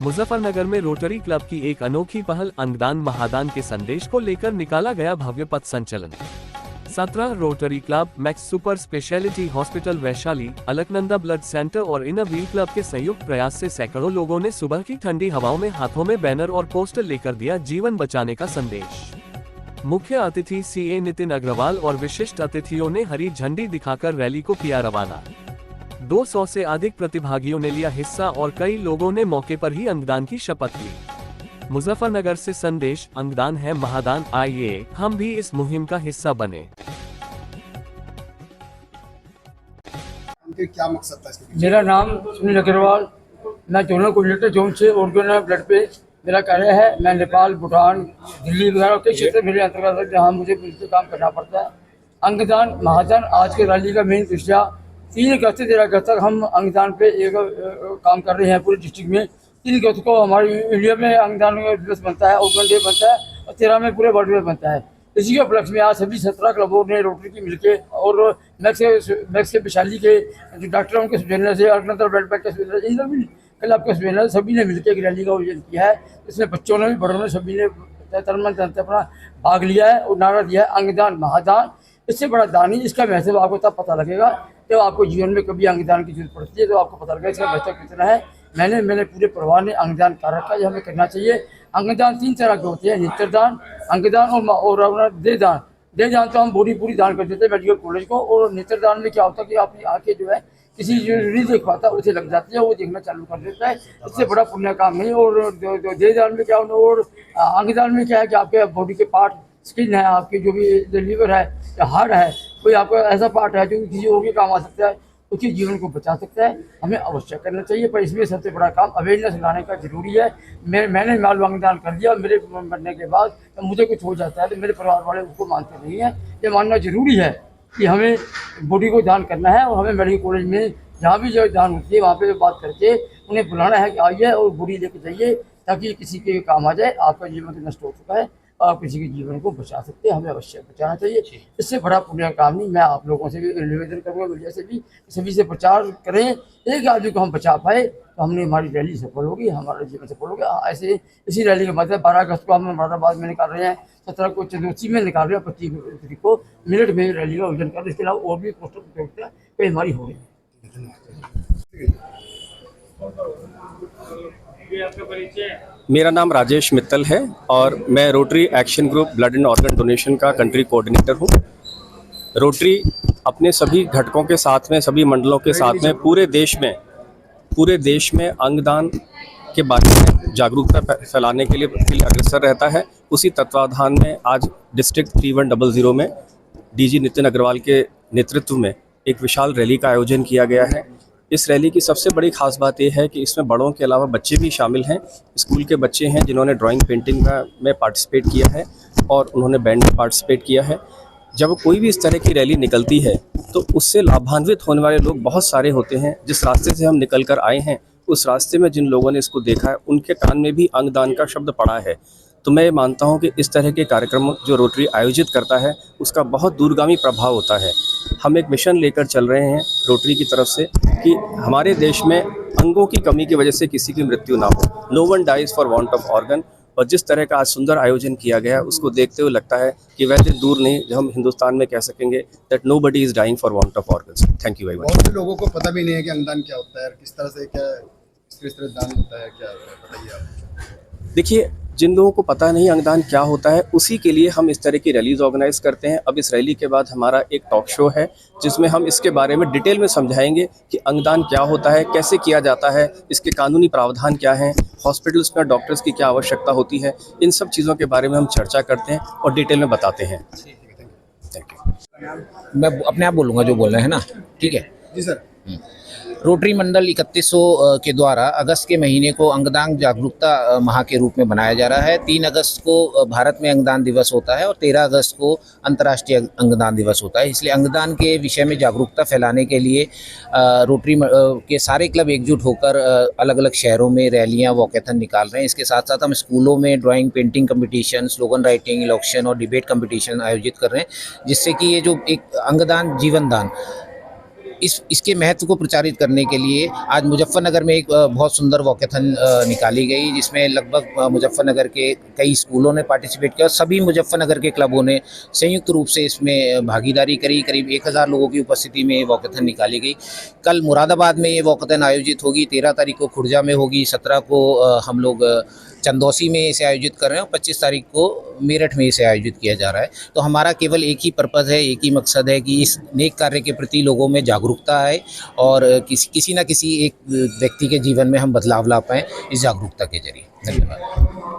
मुजफ्फरनगर में rotary club की एक अनोखी पहल अंगदान महादान के संदेश को लेकर निकाला गया भव्य पथ संचलन। 17 rotary club, max super speciality hospital Vaishali, Alaknanda blood centre और इनर व्हील क्लब के संयुक्त प्रयास से सैकड़ों लोगों ने सुबह की ठंडी हवाओं में हाथों में बैनर और पोस्टर लेकर दिया जीवन बचाने का संदेश। मुख्य अतिथि सीए नितिन अग्रवाल और विशिष्ट अतिथियों ने हरी झंडी दिखाकर रैली को किया रवाना। 200 से अधिक प्रतिभागियों ने लिया हिस्सा और कई लोगों ने मौके पर ही अंगदान की शपथ ली। मुजफ्फरनगर से संदेश, अंगदान है महादान, आइए हम भी इस मुहिम का हिस्सा बने। क्या मकसद था इसके? मेरा नाम सुनील अग्रवाल, मैं जोनल कोऑर्डिनेटर जोन से ऑर्गेनल ब्लड पे मेरा कार्य है। मैं नेपाल, भूटान, दिल्ली वगैरह कई क्षेत्र मेरे अंतर्गत है जहाँ मुझे मिलकर काम करना पड़ता है। अंगदान महादान आज के रैली का मेन विषय 3 अगस्त से 13 अगस्त तक हम अंगदान पे एक काम कर रहे हैं पूरे डिस्ट्रिक्ट में। 3 अगस्त को हमारी इंडिया में अंगदान दिवस बनता है, ऑर्गन डे बनता है और 13 में पूरे वर्ल्ड में बनता है। इसी के उपलक्ष्य में आज सभी 17 क्लबों ने रोटरी की मिलके और मैक्स के वैशाली के जो डॉक्टर हैं उनके सुझाव से, अलकनंदा ब्लड बैंक के सुझाव से, इन सभी क्लब के सुझाव से सभी ने मिलकर एक रैली का आयोजन किया है। इसमें बच्चों ने भी, बड़ों ने, सभी ने तन मन धन से अपना भाग लिया है और नारा दिया है अंगदान महादान। इससे बड़ा दान ही, इसका महत्व आपको तब पता लगेगा जब आपको जीवन में कभी अंगदान की जरूरत पड़ती है तो आपको पता लगेगा इसका महत्व कितना है। मैंने पूरे परिवार ने अंगदान कर रखा है, हमें करना चाहिए। अंगदान 3 तरह के होते हैं, नेत्रदान, अंगदान और अपना देहदान। देहदान तो हम पूरी दान कर देते हैं मेडिकल कॉलेज को। और नेत्रदान में क्या होता है कि अपनी आँखें जो है किसी जो नहीं देख पाता उसे लग जाती है, वो देखना चालू कर देता है। इससे बड़ा पुण्य काम नहीं। और देहदान में क्या होना, और अंगदान में क्या है कि आपके बॉडी के पार्ट, स्किन है, आपकी जो भी लीवर है या हार्ट है, कोई आपका ऐसा पार्ट है जो किसी और के काम आ सकता है, उसके जीवन को बचा सकता है। हमें अवश्य करना चाहिए। पर इसमें सबसे बड़ा काम अवेयरनेस लाने का जरूरी है। मैंने माल अंगदान कर दिया, मेरे मरने के बाद तो मुझे कुछ हो जाता है तो मेरे परिवार वाले उसको मानते नहीं हैं। ये मानना जरूरी है कि हमें बॉडी को दान करना है। और हमें मेडिकल कॉलेज में जहाँ भी जो दान होती है वहाँ पे बात करके उन्हें बुलाना है कि आइए और बॉडी लेके जाइए, ताकि किसी के काम आ जाए। आपका जीवन तो नष्ट हो चुका है, आप किसी के जीवन को बचा सकते हैं, हमें अवश्य बचाना चाहिए। इससे बड़ा पुण्य काम नहीं। मैं आप लोगों से भी निवेदन करूँगा, मीडिया से भी, सभी से प्रचार करें। एक आदमी को हम बचा पाए तो हमने, हमारी रैली सफल होगी, हमारा जीवन सफल होगा। ऐसे इसी रैली के बाद 12 अगस्त को हम मुरादाबाद में निकाल रहे हैं, 17 को चंदौसी में निकाल रहे हैं, 25 को मेरठ में रैली का आयोजन कर रहे हैं। इसके अलावा और भी पोस्टर प्रतियोगिता कई हमारी हो रही है। मेरा नाम राजेश मित्तल है और मैं rotary action group blood and organ donation का कंट्री कोऑर्डिनेटर हूँ। रोटरी अपने सभी घटकों के साथ में, सभी मंडलों के साथ में पूरे देश में अंगदान के बारे में जागरूकता फैलाने के लिए अग्रसर रहता है। उसी तत्वाधान में आज डिस्ट्रिक्ट 3100 में डीजी नितिन अग्रवाल के नेतृत्व में एक विशाल रैली का आयोजन किया गया है। इस रैली की सबसे बड़ी खास बात यह है कि इसमें बड़ों के अलावा बच्चे भी शामिल हैं। स्कूल के बच्चे हैं जिन्होंने ड्राइंग पेंटिंग में पार्टिसिपेट किया है और उन्होंने बैंड में पार्टिसिपेट किया है। जब कोई भी इस तरह की रैली निकलती है तो उससे लाभान्वित होने वाले लोग बहुत सारे होते हैं। जिस रास्ते से हम निकल कर आए हैं उस रास्ते में जिन लोगों ने इसको देखा है उनके कान में भी अंगदान का शब्द पड़ा है। तो मैं मानता हूं कि इस तरह के कार्यक्रम जो रोटरी आयोजित करता है उसका बहुत दूरगामी प्रभाव होता है। हम एक मिशन लेकर चल रहे हैं रोटरी की तरफ से कि हमारे देश में अंगों की कमी की वजह से किसी की मृत्यु ना हो। No one dies for want of organ. और जिस तरह का आज सुंदर आयोजन किया गया है उसको देखते हुए लगता है कि वह दिन दूर नहीं जब हम हिंदुस्तान में कह सकेंगे that nobody is dying for want of organs. Thank you very much. बहुत से लोगों को पता भी नहीं है कि अंगदान क्या होता है, किस तरह से, किस तरह दान होता है, क्या बताइए आप। देखिए, जिन लोगों को पता नहीं अंगदान क्या होता है उसी के लिए हम इस तरह की रैलीज ऑर्गेनाइज करते हैं। अब इस रैली के बाद हमारा एक टॉक शो है जिसमें हम इसके बारे में डिटेल में समझाएंगे कि अंगदान क्या होता है, कैसे किया जाता है, इसके कानूनी प्रावधान क्या हैं, हॉस्पिटल्स में डॉक्टर्स की क्या आवश्यकता होती है। इन सब चीज़ों के बारे में हम चर्चा करते हैं और डिटेल में बताते हैं। Thank you. मैं अपने आप बोलूँगा जो बोल रहे हैं ना, ठीक है जी सर। रोटरी मंडल 3100 के द्वारा अगस्त के महीने को अंगदान जागरूकता माह के रूप में मनाया जा रहा है। 3 अगस्त को भारत में अंगदान दिवस होता है और 13 अगस्त को अंतर्राष्ट्रीय अंगदान दिवस होता है। इसलिए अंगदान के विषय में जागरूकता फैलाने के लिए रोटरी के सारे क्लब एकजुट होकर अलग अलग शहरों में रैलियां, वॉकेथन निकाल रहे हैं। इसके साथ साथ हम स्कूलों में drawing painting competition, slogan writing, election और डिबेट कंपटीशन आयोजित कर रहे हैं, जिससे कि ये जो एक अंगदान जीवन दान इसके महत्व को प्रचारित करने के लिए आज मुजफ्फरनगर में एक बहुत सुंदर वॉकेथन निकाली गई, जिसमें लगभग मुजफ्फरनगर के कई स्कूलों ने पार्टिसिपेट किया और सभी मुजफ्फरनगर के क्लबों ने संयुक्त रूप से इसमें भागीदारी करी। करीब 1000 लोगों की उपस्थिति में ये वॉकेथन निकाली गई। कल मुरादाबाद में ये वॉकेथन आयोजित होगी, 13 तारीख को खुर्जा में होगी, 17 को हम लोग चंदौसी में इसे आयोजित कर रहे हैं और 25 तारीख को मेरठ में इसे आयोजित किया जा रहा है। तो हमारा केवल एक ही पर्पज़ है, एक ही मकसद है कि इस नेक कार्य के प्रति लोगों में जागरूकता आए और किसी न किसी एक व्यक्ति के जीवन में हम बदलाव ला पाएँ इस जागरूकता के जरिए। धन्यवाद।